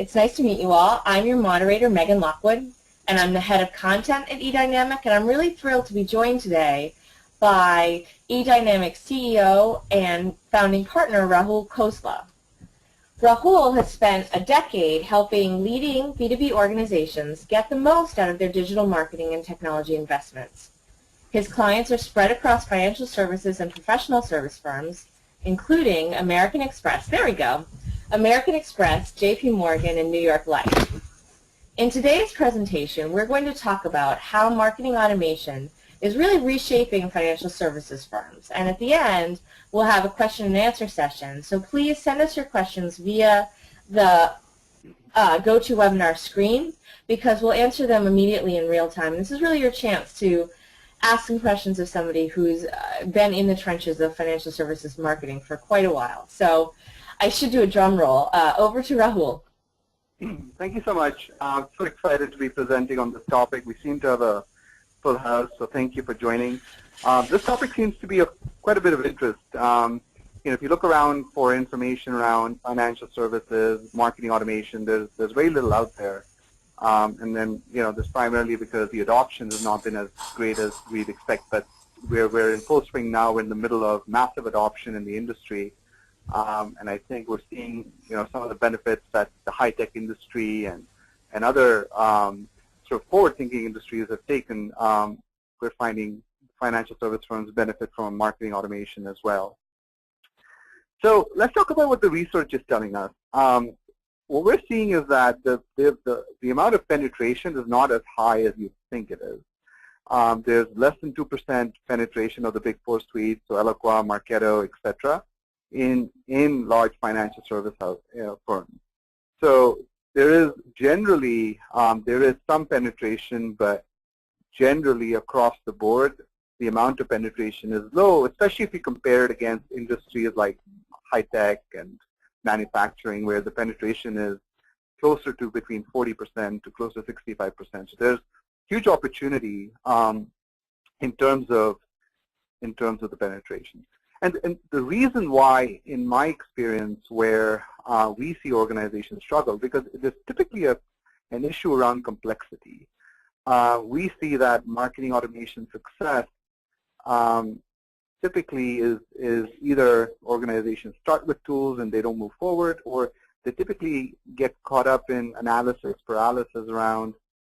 It's nice to meet you all. I'm your moderator, Megan Lockwood, and I'm the head of content at eDynamic, and I'm really thrilled to be joined today by eDynamic CEO and founding partner, Rahul Khosla. Rahul has spent a decade helping leading B2B organizations get the most out of their digital marketing and technology investments. His clients are spread across financial services and professional service firms, including American Express, there we go, American Express, JP Morgan, and New York Life. In today's presentation, we're going to talk about how marketing automation is really reshaping financial services firms. And at the end, we'll have a question and answer session. So please send us your questions via the GoToWebinar screen, because we'll answer them immediately in real time. This is really your chance to ask some questions of somebody who's been in the trenches of financial services marketing for quite a while. So I should do a drum roll. Over to Rahul. Thank you so much. I'm so excited to be presenting on this topic. We seem to have a full house, so thank you for joining. This topic seems to be of quite a bit of interest. If you look around for information around financial services, marketing automation, there's very little out there. And then, this primarily because the adoption has not been as great as we'd expect, but we're in full swing now. We're in the middle of massive adoption in the industry. And I think we're seeing, some of the benefits that the high-tech industry and other sort of forward-thinking industries have taken. We're finding financial service firms benefit from marketing automation as well. So let's talk about what the research is telling us. What we're seeing is that the amount of penetration is not as high as you think it is. There's less than 2% penetration of the Big Four suites, so Eloqua, Marketo, etc., in large financial service firms. So there is generally there is some penetration, but generally across the board, the amount of penetration is low, especially if you compare it against industries like high tech and manufacturing, where the penetration is closer to between 40% to close to 65%. So there's huge opportunity in terms of the penetration. And the reason why, in my experience, where we see organizations struggle, because there's typically an issue around complexity. We see that marketing automation success typically is either organizations start with tools and they don't move forward, or they typically get caught up in analysis paralysis around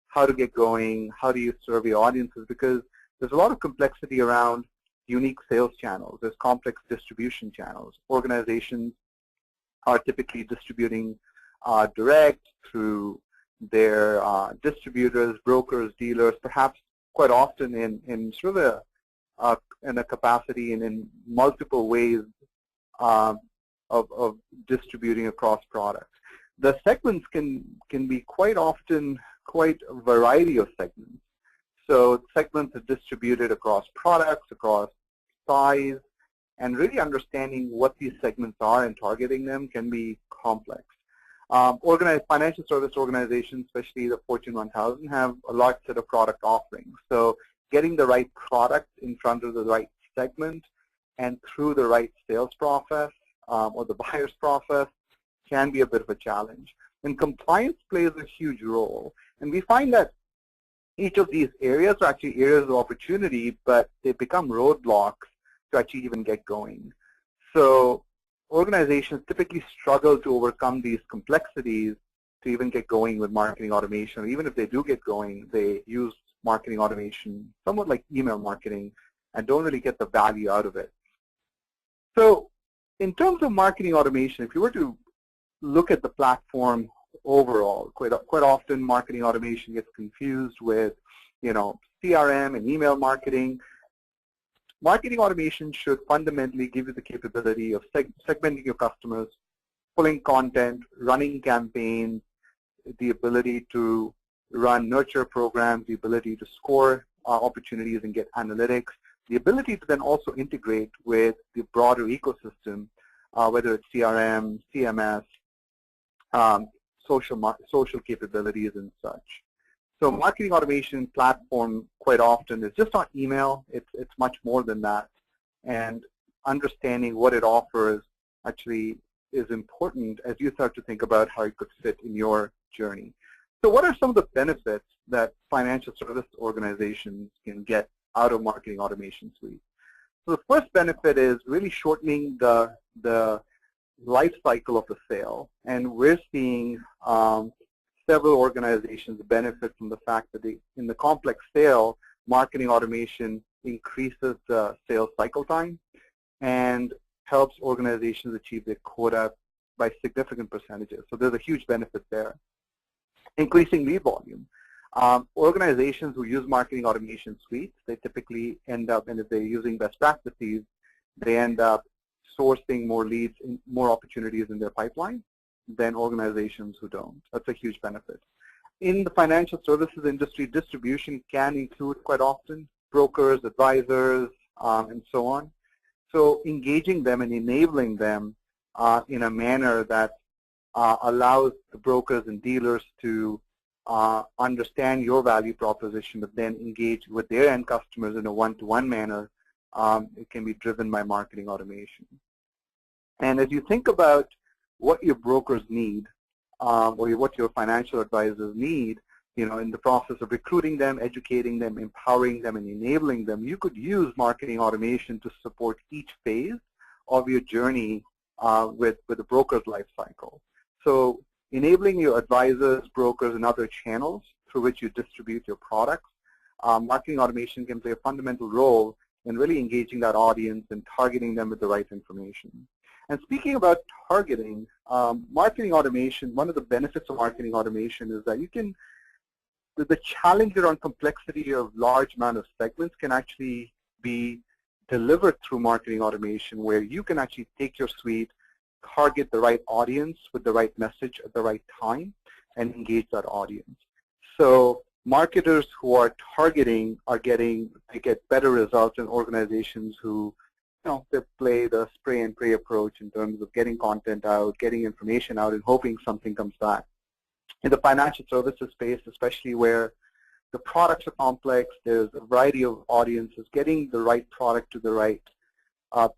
how to get going, how do you serve your audiences, because there's a lot of complexity around unique sales channels. There's complex distribution channels. Organizations are typically distributing direct through their distributors, brokers, dealers, perhaps quite often in sort of in a capacity and in multiple ways of distributing across products. The segments can be quite often quite a variety of segments. So segments are distributed across products, across size, and really understanding what these segments are and targeting them can be complex. Organized financial service organizations, especially the Fortune 1000, have a large set of product offerings. So getting the right product in front of the right segment and through the right sales process or the buyer's process can be a bit of a challenge. And compliance plays a huge role. And we find that each of these areas are actually areas of opportunity, but they become roadblocks to actually even get going. So organizations typically struggle to overcome these complexities to even get going with marketing automation. Or even if they do get going, they use marketing automation somewhat like email marketing and don't really get the value out of it. So in terms of marketing automation, if you were to look at the platform overall, quite often marketing automation gets confused with, CRM and email marketing. Marketing automation should fundamentally give you the capability of segmenting your customers, pulling content, running campaigns, the ability to run nurture programs, the ability to score opportunities and get analytics, the ability to then also integrate with the broader ecosystem, whether it's CRM, CMS, social capabilities and such. So marketing automation platform quite often is just not email. It's much more than that. And understanding what it offers actually is important as you start to think about how it could fit in your journey. So what are some of the benefits that financial service organizations can get out of Marketing Automation Suite? So the first benefit is really shortening the life cycle of the sale. And we're seeing several organizations benefit from the fact that in the complex sale, marketing automation increases the sales cycle time and helps organizations achieve their quota by significant percentages. So there's a huge benefit there. Increasing lead volume. Organizations who use Marketing Automation Suites, they typically end up, and if they're using best practices, they end up sourcing more leads, more opportunities in their pipeline than organizations who don't. That's a huge benefit. In the financial services industry, distribution can include quite often brokers, advisors, and so on. So engaging them and enabling them in a manner that allows the brokers and dealers to understand your value proposition, but then engage with their end customers in a one-to-one manner, it can be driven by marketing automation. And as you think about what your brokers need, or what your financial advisors need, in the process of recruiting them, educating them, empowering them, and enabling them, you could use marketing automation to support each phase of your journey with the broker's life cycle. So enabling your advisors, brokers, and other channels through which you distribute your products, marketing automation can play a fundamental role in really engaging that audience and targeting them with the right information. And speaking about targeting, marketing automation, one of the benefits of marketing automation is that you can, the challenge around complexity of large amount of segments can actually be delivered through marketing automation, where you can actually take your suite, target the right audience with the right message at the right time, and engage that audience. So marketers who are targeting they get better results than organizations who, they play the spray and pray approach in terms of getting content out, getting information out, and hoping something comes back. In the financial services space, especially where the products are complex, there's a variety of audiences, getting the right product to the right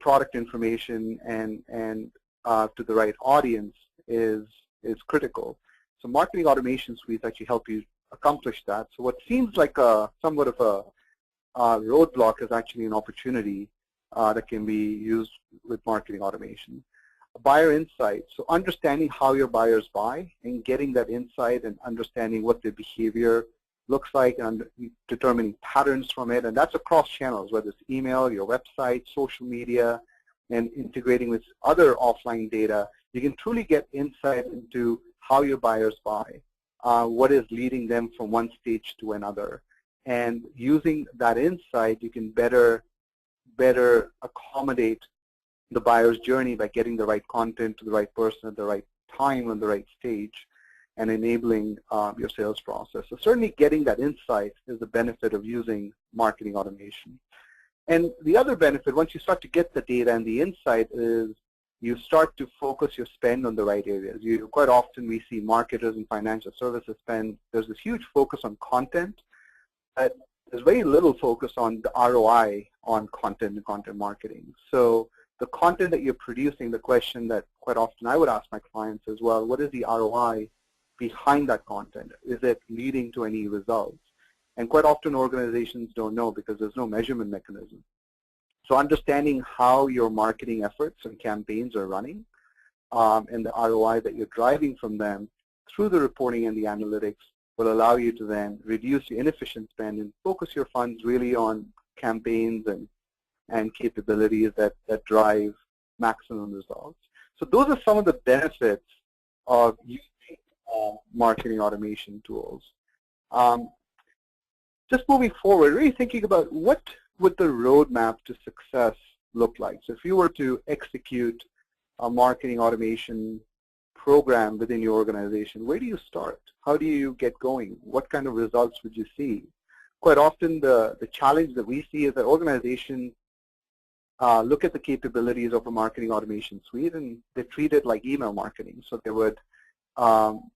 product information and to the right audience is critical. So marketing automation suites actually help you accomplish that. So what seems like somewhat of a roadblock is actually an opportunity that can be used with marketing automation. Buyer insight, so understanding how your buyers buy and getting that insight and understanding what their behavior looks like and determining patterns from it, and that's across channels, whether it's email, your website, social media, and integrating with other offline data. You can truly get insight into how your buyers buy, what is leading them from one stage to another. And using that insight, you can better accommodate the buyer's journey by getting the right content to the right person at the right time on the right stage and enabling your sales process. So certainly getting that insight is the benefit of using marketing automation. And the other benefit, once you start to get the data and the insight, is you start to focus your spend on the right areas. Quite often we see marketers and financial services spend, there's this huge focus on content, but there's very little focus on the ROI on content and content marketing. So the content that you're producing, the question that quite often I would ask my clients as well, what is the ROI behind that content? Is it leading to any results? And quite often organizations don't know because there's no measurement mechanism. So understanding how your marketing efforts and campaigns are running and the ROI that you're driving from them through the reporting and the analytics will allow you to then reduce your inefficient spend and focus your funds really on campaigns and capabilities that drive maximum results. So those are some of the benefits of using marketing automation tools. Just moving forward, really thinking about what would the roadmap to success look like. So if you were to execute a marketing automation program within your organization, where do you start? How do you get going? What kind of results would you see? Quite often the challenge that we see is that organizations look at the capabilities of a marketing automation suite and they treat it like email marketing. So they would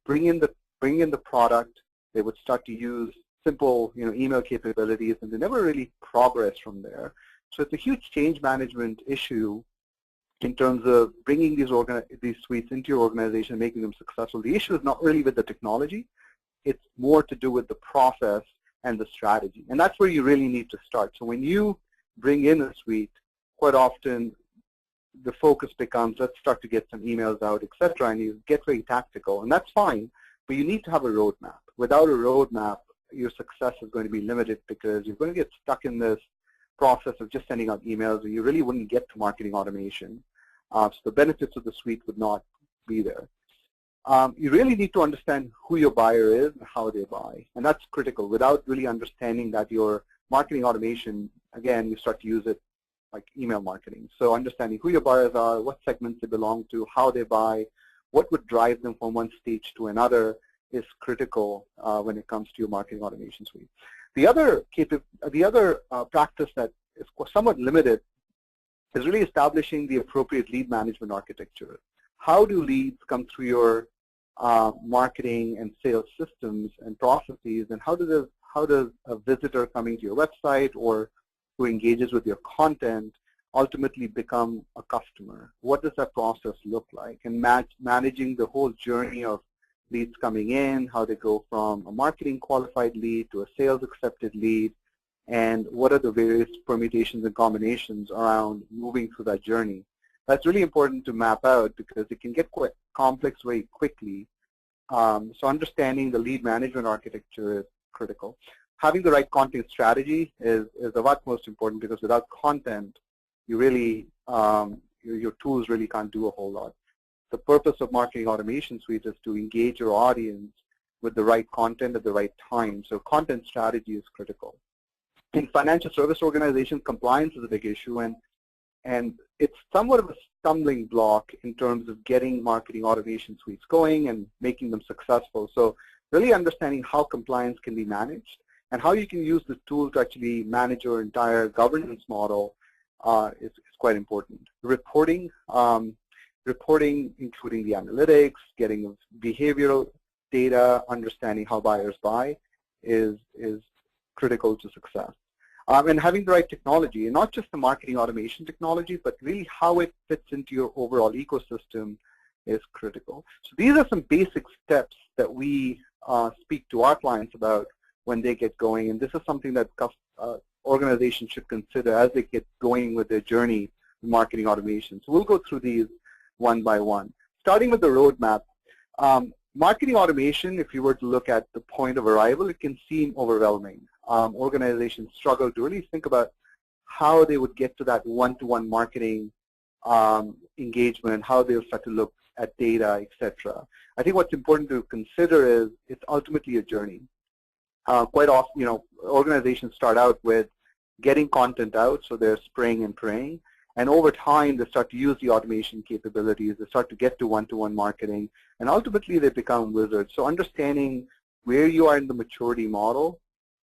bring in the product, they would start to use simple email capabilities, and they never really progress from there. So it's a huge change management issue in terms of bringing these suites into your organization, making them successful. The issue is not really with the technology. It's more to do with the process and the strategy. And that's where you really need to start. So when you bring in a suite, quite often the focus becomes, let's start to get some emails out, etc., and you get very tactical. And that's fine, but you need to have a roadmap. Without a roadmap, your success is going to be limited because you're going to get stuck in this process of just sending out emails, and you really wouldn't get to marketing automation. So the benefits of the suite would not be there. You really need to understand who your buyer is and how they buy, and that's critical. Without really understanding that, your marketing automation, again, you start to use it like email marketing. So understanding who your buyers are, what segments they belong to, how they buy, what would drive them from one stage to another is critical when it comes to your marketing automation suite. The other practice that is somewhat limited is really establishing the appropriate lead management architecture. How do leads come through your marketing and sales systems and processes, and how does a visitor coming to your website or who engages with your content ultimately become a customer? What does that process look like? And managing the whole journey of leads coming in, how they go from a marketing qualified lead to a sales accepted lead, and what are the various permutations and combinations around moving through that journey. That's really important to map out because it can get quite complex very quickly. So understanding the lead management architecture is critical. Having the right content strategy is of utmost important, because without content, you really, your tools really can't do a whole lot. The purpose of marketing automation suite is to engage your audience with the right content at the right time. So content strategy is critical. In financial service organizations, compliance is a big issue, and it's somewhat of a stumbling block in terms of getting marketing automation suites going and making them successful. So really understanding how compliance can be managed and how you can use the tool to actually manage your entire governance model is quite important. Reporting, including the analytics, getting behavioral data, understanding how buyers buy is critical to success. And having the right technology, and not just the marketing automation technology, but really how it fits into your overall ecosystem is critical. So these are some basic steps that we speak to our clients about when they get going, and this is something that organizations should consider as they get going with their journey in marketing automation. So we'll go through these one by one. Starting with the roadmap, marketing automation, if you were to look at the point of arrival, it can seem overwhelming. Organizations struggle to really think about how they would get to that one-to-one marketing engagement, how they'll start to look at data, etc. I think what's important to consider is it's ultimately a journey. Quite often, organizations start out with getting content out, so they're spraying and praying. And over time, they start to use the automation capabilities. They start to get to one-to-one marketing, and ultimately they become wizards. So understanding where you are in the maturity model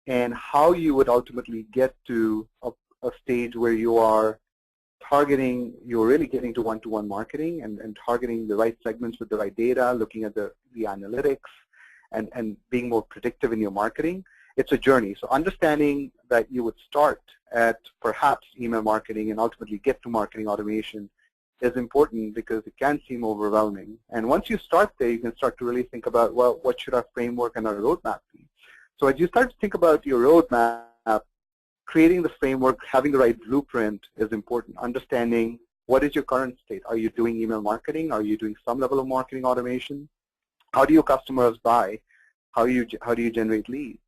and how you would ultimately get to a stage where you are targeting, you're really getting to one-to-one marketing and targeting the right segments with the right data, looking at the analytics, and being more predictive in your marketing. It's a journey. So understanding that you would start at perhaps email marketing and ultimately get to marketing automation is important, because it can seem overwhelming. And once you start there, you can start to really think about, well, what should our framework and our roadmap be? So as you start to think about your roadmap, creating the framework, having the right blueprint is important. Understanding what is your current state. Are you doing email marketing? Are you doing some level of marketing automation? How do your customers buy? How do you generate leads?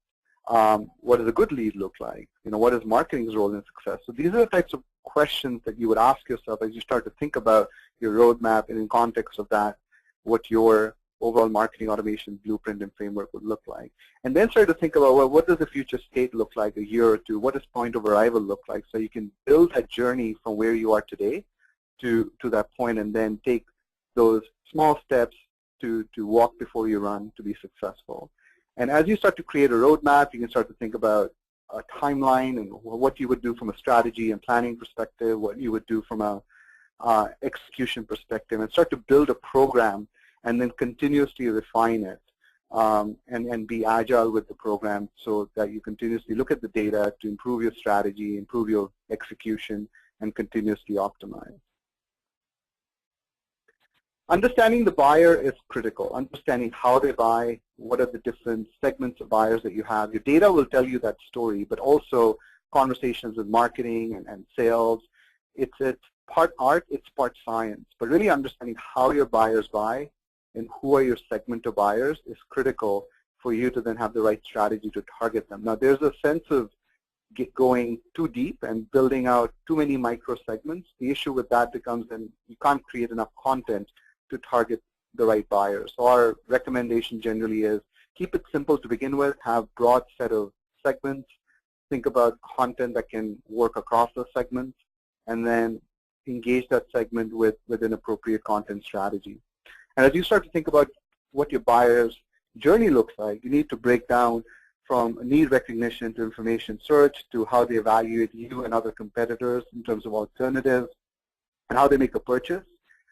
What does a good lead look like? What is marketing's role in success? So these are the types of questions that you would ask yourself as you start to think about your roadmap, and in context of that, what your overall marketing automation blueprint and framework would look like. And then start to think about, well, what does the future state look like a year or two? What does point of arrival look like? So you can build that journey from where you are today to that point, and then take those small steps to walk before you run to be successful. And as you start to create a roadmap, you can start to think about a timeline and what you would do from a strategy and planning perspective, what you would do from a execution perspective, and start to build a program and then continuously refine it and be agile with the program, so that you continuously look at the data to improve your strategy, improve your execution, and continuously optimize. Understanding the buyer is critical. Understanding how they buy, what are the different segments of buyers that you have. Your data will tell you that story, but also conversations with marketing and sales. It's part art, it's part science. But really understanding how your buyers buy and who are your segment of buyers is critical for you to then have the right strategy to target them. Now, there's a sense of going too deep and building out too many micro segments. The issue with that becomes then you can't create enough content to target the right buyers. So our recommendation generally is keep it simple to begin with, have broad set of segments, think about content that can work across those segments, and then engage that segment with an appropriate content strategy. And as you start to think about what your buyer's journey looks like, you need to break down from need recognition to information search to how they evaluate you and other competitors in terms of alternatives and how they make a purchase.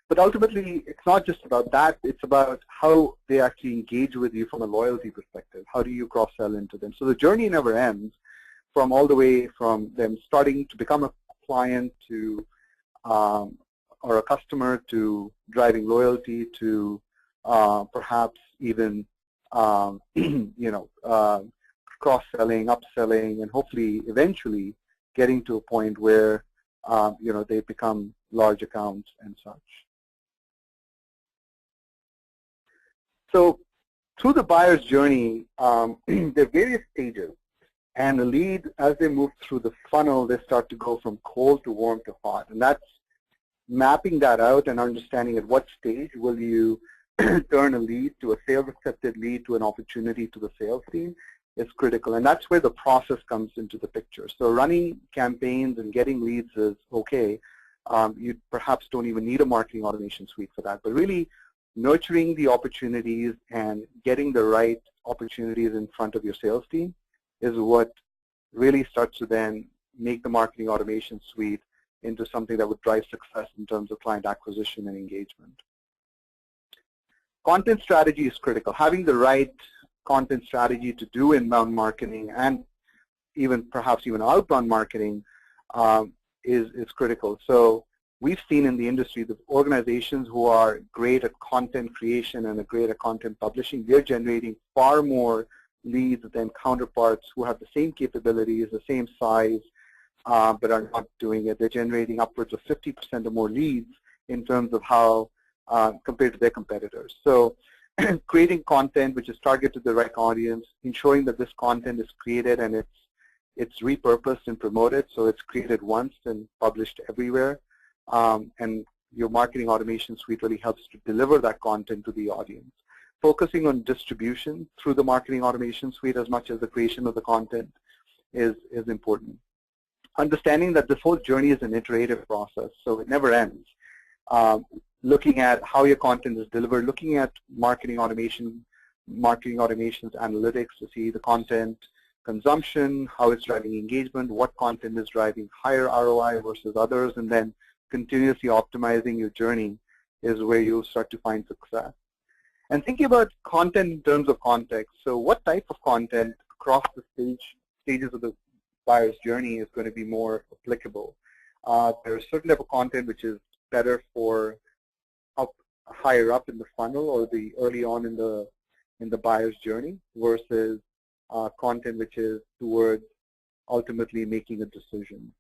But ultimately, it's not just about that. It's about how they actually engage with you from a loyalty perspective. How do you cross-sell into them? So the journey never ends from all the way from them starting to become a client to or a customer to driving loyalty to perhaps even cross-selling, upselling, and hopefully eventually getting to a point where they become large accounts and such. So through the buyer's journey, there are various stages. And the lead, as they move through the funnel, they start to go from cold to warm to hot. And that's mapping that out and understanding at what stage will you turn a lead to a sales-accepted lead to an opportunity to the sales team is critical. And that's where the process comes into the picture. So running campaigns and getting leads is okay. You perhaps don't even need a marketing automation suite for that. But really, nurturing the opportunities and getting the right opportunities in front of your sales team is what really starts to then make the marketing automation suite into something that would drive success in terms of client acquisition and engagement. Content strategy is critical. Having the right content strategy to do inbound marketing and perhaps even outbound marketing is critical. So we've seen in the industry that organizations who are great at content creation and are great at content publishing, they're generating far more leads than counterparts who have the same capabilities, the same size, but are not doing it. They're generating upwards of 50% or more leads in terms of how compared to their competitors. So creating content which is targeted to the right audience, ensuring that this content is created and it's repurposed and promoted, so it's created once and published everywhere. And your marketing automation suite really helps to deliver that content to the audience. Focusing on distribution through the marketing automation suite as much as the creation of the content is important. Understanding that this whole journey is an iterative process, so it never ends. Looking at how your content is delivered, looking at marketing automation's analytics to see the content consumption, how it's driving engagement, what content is driving higher ROI versus others, and then continuously optimizing your journey is where you'll start to find success. And thinking about content in terms of context. So what type of content across the stages of the buyer's journey is going to be more applicable? There's certain type of content which is better for higher up in the funnel or the early on in the buyer's journey versus content which is towards ultimately making a decision.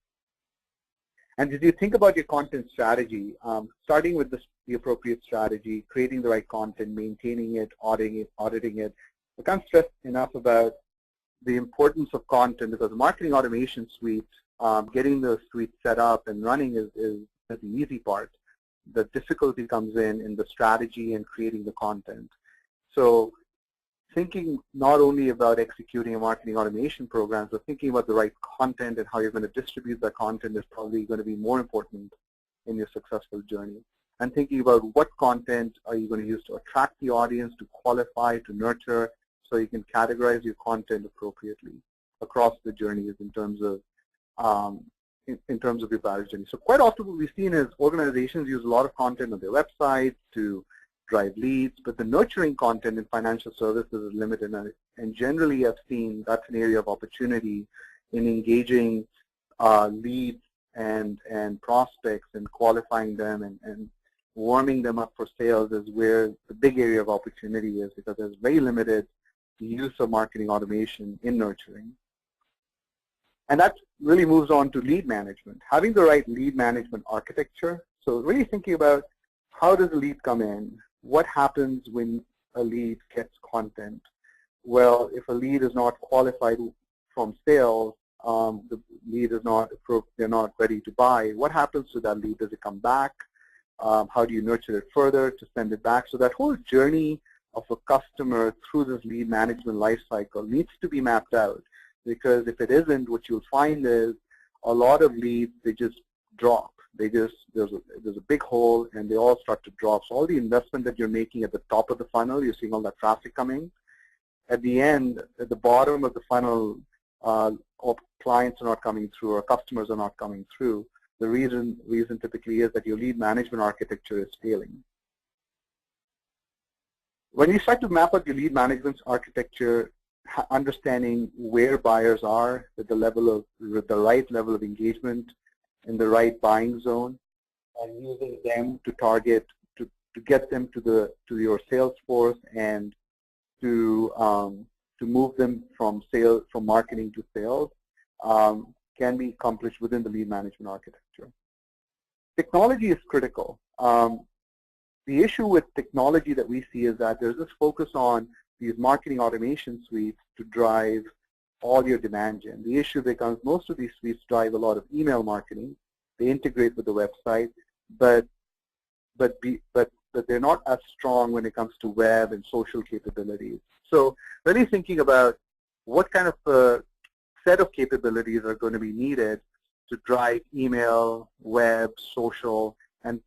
And as you think about your content strategy, starting with the appropriate strategy, creating the right content, maintaining it, auditing it, I can't stress enough about the importance of content because the marketing automation suite, getting the suite set up and running is the easy part. The difficulty comes in the strategy and creating the content. So thinking not only about executing a marketing automation program, but thinking about the right content and how you're going to distribute that content is probably going to be more important in your successful journey. And thinking about what content are you going to use to attract the audience, to qualify, to nurture, so you can categorize your content appropriately across the journeys in terms of your buyer's journey. So quite often what we've seen is organizations use a lot of content on their website to drive leads, but the nurturing content in financial services is limited. And generally I've seen that's an area of opportunity in engaging leads and prospects and qualifying them and warming them up for sales is where the big area of opportunity is, because there's very limited use of marketing automation in nurturing. And that really moves on to lead management. Having the right lead management architecture. So really thinking about how does a lead come in? What happens when a lead gets content? Well, if a lead is not qualified from sales, the lead is not, they're not ready to buy, what happens to that lead? Does it come back? How do you nurture it further to send it back? So that whole journey of a customer through this lead management lifecycle needs to be mapped out, because if it isn't, what you'll find is a lot of leads, they just drop. There's a big hole and they all start to drop. So all the investment that you're making at the top of the funnel, you're seeing all that traffic coming. At the end, at the bottom of the funnel, clients are not coming through or customers are not coming through. The reason typically is that your lead management architecture is failing. When you start to map out your lead management architecture, understanding where buyers are at the right level of engagement in the right buying zone, and using them to target to get them to your sales force and to move them from marketing to sales, can be accomplished within the lead management architecture. Technology is critical. The issue with technology that we see is that there's this focus on these marketing automation suites to drive all your demand gen. The issue becomes most of these suites drive a lot of email marketing. They integrate with the website, but they're not as strong when it comes to web and social capabilities. So really thinking about what kind of set of capabilities are going to be needed to drive email, web, social, and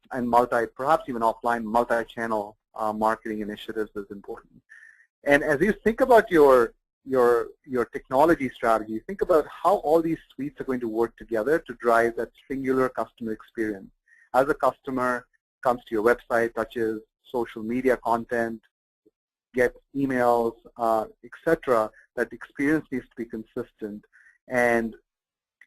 perhaps even offline multi-channel marketing initiatives is important. And as you think about your technology strategy, think about how all these suites are going to work together to drive that singular customer experience. As a customer comes to your website, touches social media content, gets emails, etc., that experience needs to be consistent. And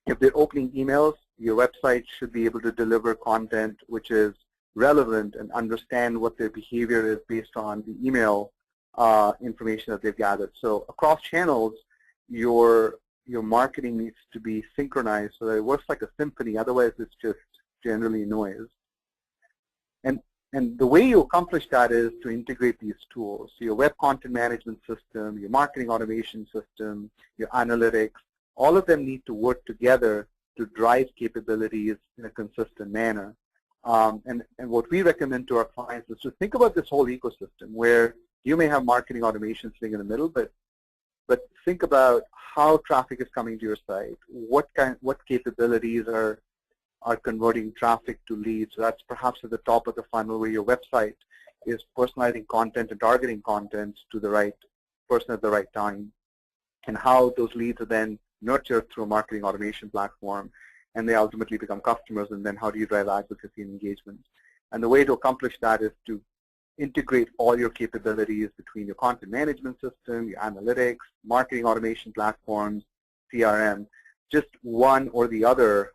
if they're opening emails, your website should be able to deliver content which is relevant and understand what their behavior is based on the email information that they've gathered. So across channels, your marketing needs to be synchronized so that it works like a symphony. Otherwise, it's just generally noise. And the way you accomplish that is to integrate these tools. So your web content management system, your marketing automation system, your analytics, all of them need to work together to drive capabilities in a consistent manner. And what we recommend to our clients is to think about this whole ecosystem where you may have marketing automation sitting in the middle, but think about how traffic is coming to your site, what capabilities are converting traffic to leads. So that's perhaps at the top of the funnel where your website is personalizing content and targeting content to the right person at the right time, and how those leads are then nurtured through a marketing automation platform, and they ultimately become customers, and then how do you drive advocacy and engagement. And the way to accomplish that is to integrate all your capabilities between your content management system, your analytics, marketing automation platforms, CRM. Just one or the other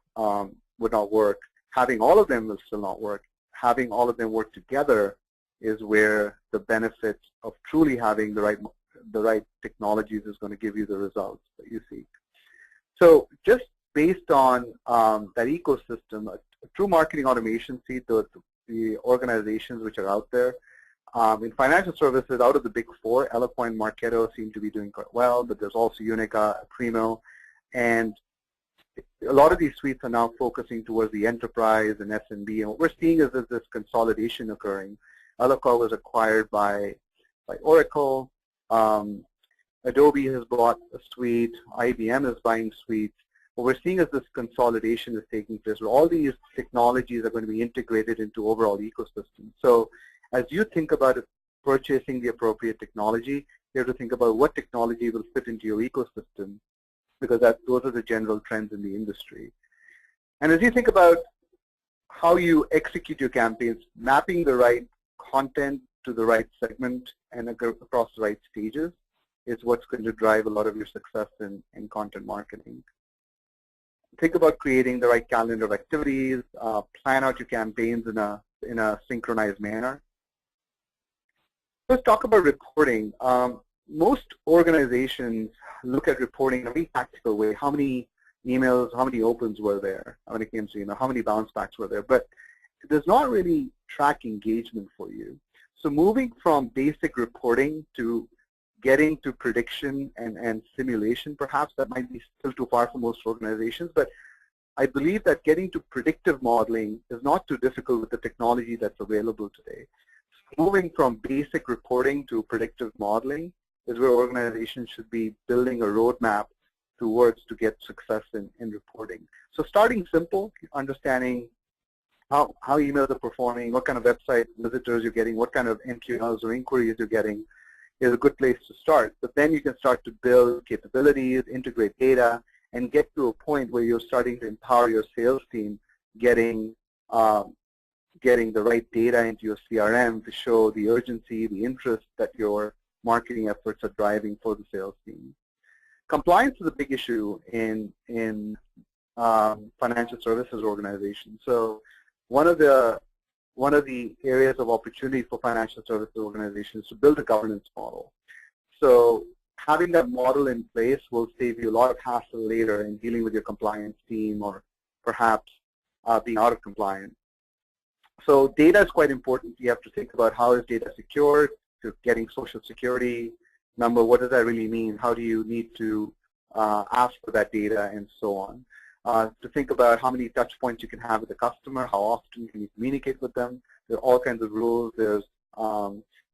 would not work. Having all of them will still not work. Having all of them work together is where the benefits of truly having the right technologies is going to give you the results that you seek. So just based on that ecosystem, a true marketing automation suite, the organizations which are out there, in financial services, out of the big four, Eloquent, Marketo seem to be doing quite well, but there's also Unica, Primo, and a lot of these suites are now focusing towards the enterprise and SMB, and what we're seeing is this consolidation occurring. Eloquent was acquired by Oracle, Adobe has bought a suite, IBM is buying suites. What we're seeing is this consolidation is taking place where all these technologies are going to be integrated into overall ecosystems. So as you think about purchasing the appropriate technology, you have to think about what technology will fit into your ecosystem, because those are the general trends in the industry. And as you think about how you execute your campaigns, mapping the right content to the right segment and across the right stages is what's going to drive a lot of your success in content marketing. Think about creating the right calendar of activities, plan out your campaigns in a in a synchronized manner. Let's talk about reporting. Most organizations look at reporting in a very tactical way. How many emails, how many opens were there, how many came to, how many bounce backs were there, but it does not really track engagement for you. So moving from basic reporting to getting to prediction and simulation, perhaps that might be still too far for most organizations, but I believe that getting to predictive modeling is not too difficult with the technology that's available today. Moving from basic reporting to predictive modeling is where organizations should be building a roadmap towards to get success in reporting. So starting simple, understanding how emails are performing, what kind of website visitors you're getting, what kind of MQLs or inquiries you're getting is a good place to start. But then you can start to build capabilities, integrate data, and get to a point where you're starting to empower your sales team getting the right data into your CRM to show the urgency, the interest that your marketing efforts are driving for the sales team. Compliance is a big issue in financial services organizations. So one of the areas of opportunity for financial services organizations is to build a governance model. So having that model in place will save you a lot of hassle later in dealing with your compliance team or perhaps being out of compliance. So data is quite important. You have to think about how is data secured, to getting social security number, what does that really mean? How do you need to ask for that data and so on? To think about how many touch points you can have with the customer, how often can you communicate with them. There are all kinds of rules. There's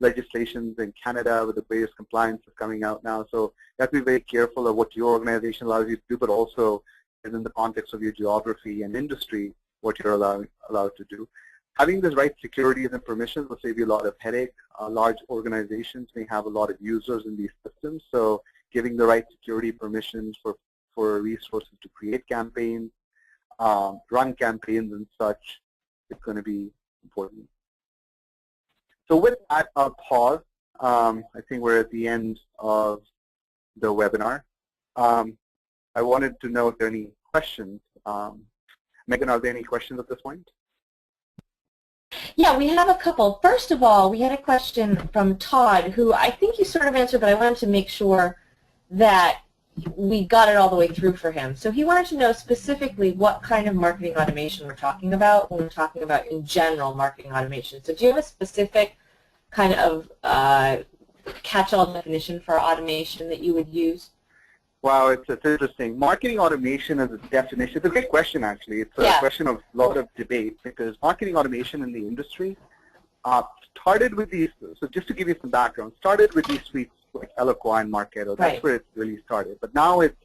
legislations in Canada with the various compliances coming out now. So you have to be very careful of what your organization allows you to do, but also within the context of your geography and industry, what you're allowed to do. Having the right securities and permissions will save you a lot of headache. Large organizations may have a lot of users in these systems, so giving the right security permissions for resources to create campaigns, run campaigns and such is going to be important. So with that, I'll pause. I think we're at the end of the webinar. I wanted to know if there are any questions. Megan, are there any questions at this point? Yeah, we have a couple. First of all, we had a question from Todd, who I think you sort of answered, but I wanted to make sure that we got it all the way through for him. So he wanted to know specifically what kind of marketing automation we're talking about when we're talking about in general marketing automation. So do you have a specific kind of catch-all definition for automation that you would use? Wow, it's interesting. Marketing automation as a definition, it's a great question actually. It's a question of a lot of debate because marketing automation in the industry started with these, so just to give you some background, started with these suites like Eloqua and Marketo. That's where it really started. But now it's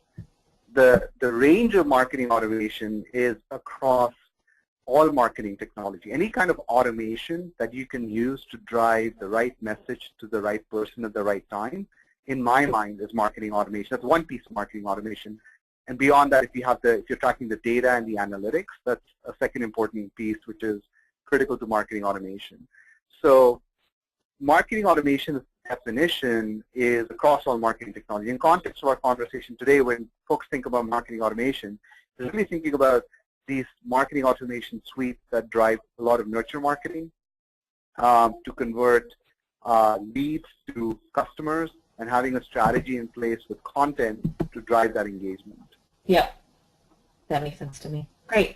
the range of marketing automation is across all marketing technology. Any kind of automation that you can use to drive the right message to the right person at the right time, in my mind, is marketing automation. That's one piece of marketing automation. And beyond that, if you're tracking the data and the analytics, that's a second important piece, which is critical to marketing automation. So marketing automation definition is across all marketing technology. In context of our conversation today, when folks think about marketing automation, they're really thinking about these marketing automation suites that drive a lot of nurture marketing to convert leads to customers, and having a strategy in place with content to drive that engagement. Yep, that makes sense to me. Great.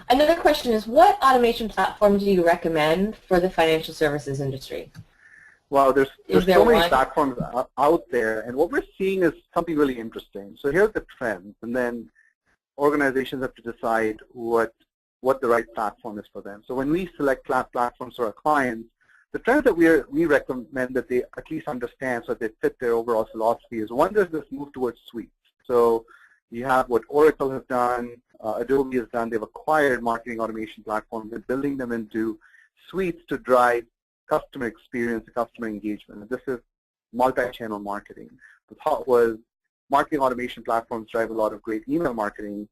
Another question is, what automation platform do you recommend for the financial services industry? Well, there's so many platforms out there, and what we're seeing is something really interesting. So here's the trends, and then organizations have to decide what the right platform is for them. So when we select platforms for our clients, the trends that we recommend that they at least understand so that they fit their overall philosophy is, one, there's this move towards suites. So you have what Oracle has done, Adobe has done. They've acquired marketing automation platforms and building them into suites to drive customer experience, customer engagement. And this is multi-channel marketing. The thought was marketing automation platforms drive a lot of great email marketing,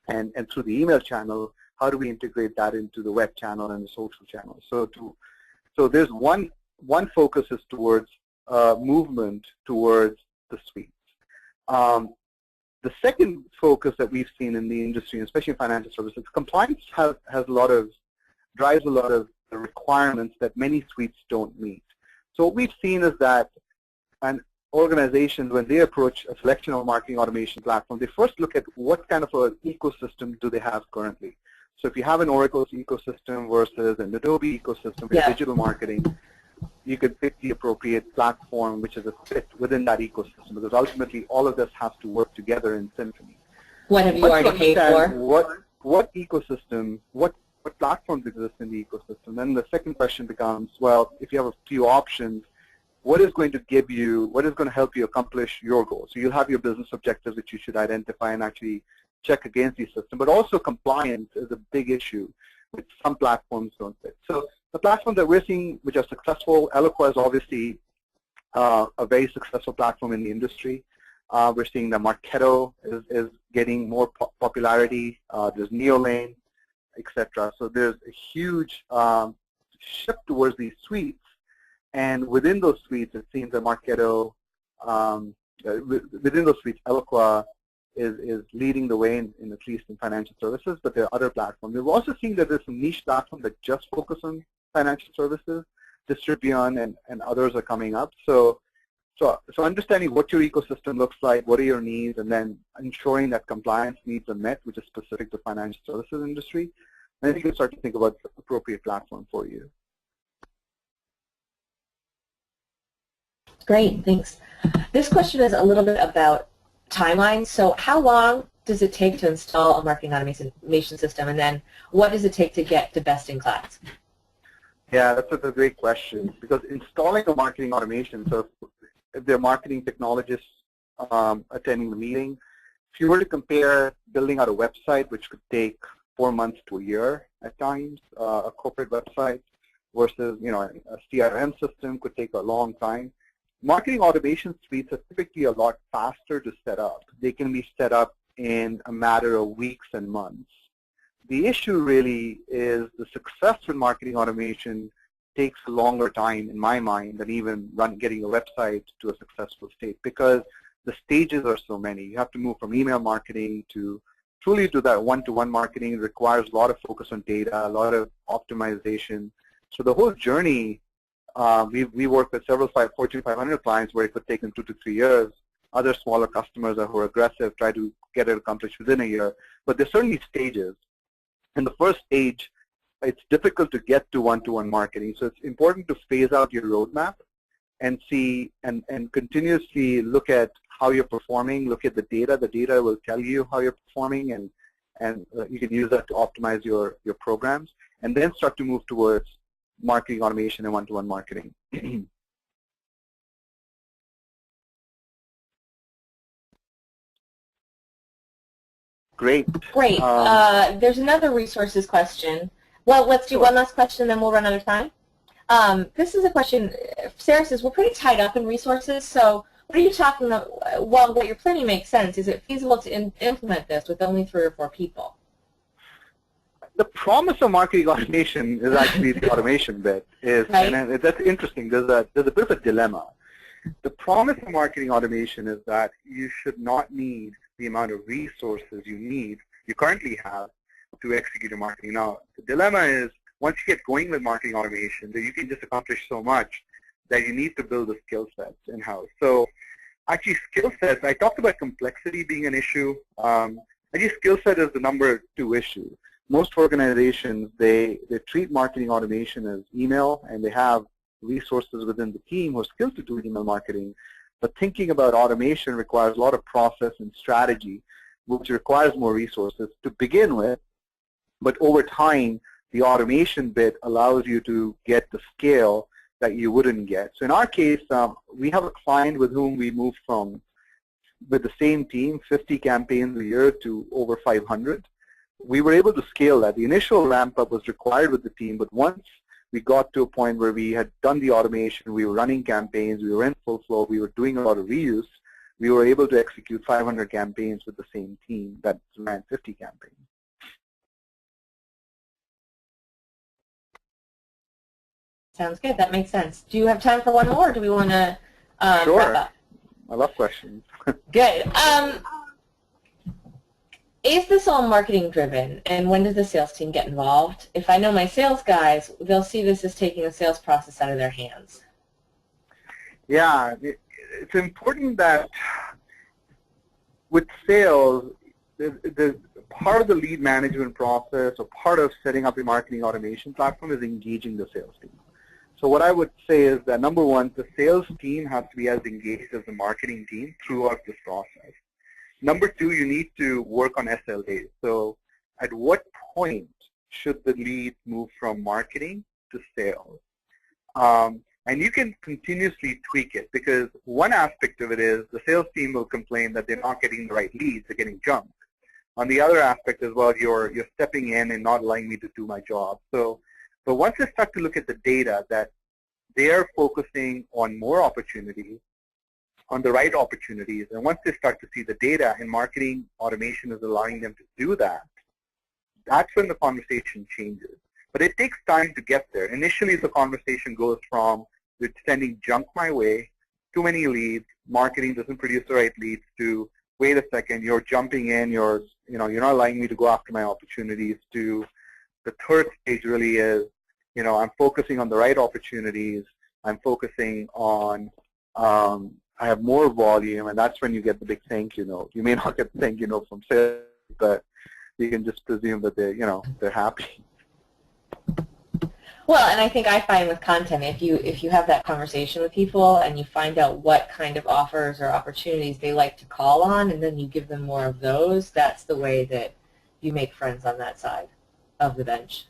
and through the email channel, how do we integrate that into the web channel and the social channel? So there's one focus is towards movement towards the suites. The second focus that we've seen in the industry, especially in financial services, compliance has a lot of drives a lot of the requirements that many suites don't meet. So what we've seen is that organizations, when they approach a selection of marketing automation platform, they first look at what kind of an ecosystem do they have currently. So if you have an Oracle ecosystem versus an Adobe ecosystem for digital marketing, you could pick the appropriate platform which is a fit within that ecosystem, because ultimately all of this has to work together in symphony. What have you already paid for? What ecosystem, what platforms exist in the ecosystem? Then the second question becomes, well, if you have a few options, what is going to help you accomplish your goals? So you'll have your business objectives that you should identify and actually check against the system. But also compliance is a big issue, which some platforms don't fit. So the platforms that we're seeing which are successful, Eloqua is obviously a very successful platform in the industry. We're seeing that Marketo is getting more popularity. There's Neolane, etc. So there's a huge shift towards these suites. And within those suites, it seems that Marketo, within those suites, Eloqua is leading the way in at least in financial services, but there are other platforms. We've also seen that there's some niche platforms that just focus on financial services. Distribution and others are coming up. So understanding what your ecosystem looks like, what are your needs, and then ensuring that compliance needs are met, which is specific to financial services industry. And then you can start to think about the appropriate platform for you. Great, thanks. This question is a little bit about timelines. So how long does it take to install a marketing automation system, and then what does it take to get to best in class? Yeah, that's a great question, because installing a marketing automation, so if they're marketing technologists attending the meeting, if you were to compare building out a website, which could take 4 months to a year at times, a corporate website, versus a CRM system could take a long time. Marketing automation suites are typically a lot faster to set up. They can be set up in a matter of weeks and months. The issue really is the success with marketing automation takes a longer time, in my mind, than even getting a website to a successful state, because the stages are so many. You have to move from email marketing to truly to that one-to-one marketing. It requires a lot of focus on data, a lot of optimization. So the whole journey, we work with several Fortune 500 clients where it could take them 2 to 3 years. Other smaller customers who are aggressive try to get it accomplished within a year. But there's certainly stages. In the first stage, it's difficult to get to one-to-one marketing. So it's important to phase out your roadmap and see and continuously look at how you're performing, look at the data. The data will tell you how you're performing, and you can use that to optimize your programs, and then start to move towards marketing automation and one-to-one marketing. Great. Great. There's another resources question. Well, let's do one last question, then we'll run out of time. This is a question. Sarah says, we're pretty tied up in resources, so what are you talking about? Well, what you're planning makes sense. Is it feasible to implement this with only 3 or 4 people? The promise of marketing automation is actually the automation bit. Right. And that's interesting. There's a bit of a dilemma. The promise of marketing automation is that you should not need the amount of resources you currently have to execute your marketing. Now, the dilemma is once you get going with marketing automation, that you can just accomplish so much that you need to build the skill sets in-house. So actually skill sets, I talked about complexity being an issue. Actually skill set is the number 2 issue. Most organizations, they treat marketing automation as email, and they have resources within the team who are skilled to do email marketing. But thinking about automation requires a lot of process and strategy, which requires more resources to begin with. But over time, the automation bit allows you to get the scale that you wouldn't get. So in our case, we have a client with whom we moved from, with the same team, 50 campaigns a year to over 500. We were able to scale that. The initial ramp-up was required with the team, but once we got to a point where we had done the automation, we were running campaigns, we were in full flow, we were doing a lot of reuse, we were able to execute 500 campaigns with the same team that ran 50 campaigns. Sounds good. That makes sense. Do you have time for one more, or do we want to Sure. wrap up? I love questions. Good. Is this all marketing driven, and when does the sales team get involved? If I know my sales guys, they'll see this as taking the sales process out of their hands. Yeah, it's important that with sales, the part of the lead management process or part of setting up a marketing automation platform is engaging the sales team. So what I would say is that, number one, the sales team has to be as engaged as the marketing team throughout this process. Number two, you need to work on SLAs. So at what point should the lead move from marketing to sales? And you can continuously tweak it, because one aspect of it is the sales team will complain that they're not getting the right leads, they're getting junked. On the other aspect as well, you're stepping in and not allowing me to do my job. So, but once they start to look at the data that they are focusing on more opportunities, on the right opportunities, and once they start to see the data and marketing automation is allowing them to do that, that's when the conversation changes. But it takes time to get there. Initially, the conversation goes from you're sending junk my way, too many leads, marketing doesn't produce the right leads, to wait a second, you're jumping in, you're not allowing me to go after my opportunities, to the third stage really is, I'm focusing on the right opportunities, I'm focusing on I have more volume, and that's when you get the big thank you note. You may not get the thank you note from sales, but you can just presume that they're happy. Well, and I think I find with content, if you have that conversation with people and you find out what kind of offers or opportunities they like to call on, and then you give them more of those, that's the way that you make friends on that side of the bench.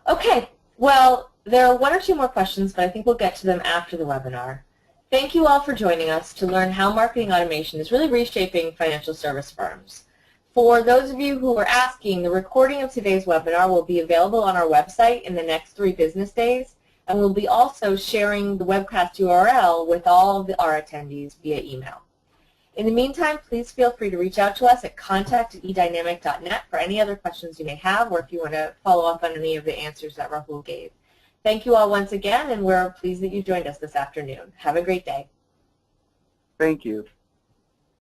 Okay, well, there are one or two more questions, but I think we'll get to them after the webinar. Thank you all for joining us to learn how marketing automation is really reshaping financial service firms. For those of you who are asking, the recording of today's webinar will be available on our website in the next 3 business days, and we'll be also sharing the webcast URL with all of our attendees via email. In the meantime, please feel free to reach out to us at contact@edynamic.net for any other questions you may have, or if you want to follow up on any of the answers that Rahul gave. Thank you all once again, and we're pleased that you joined us this afternoon. Have a great day. Thank you.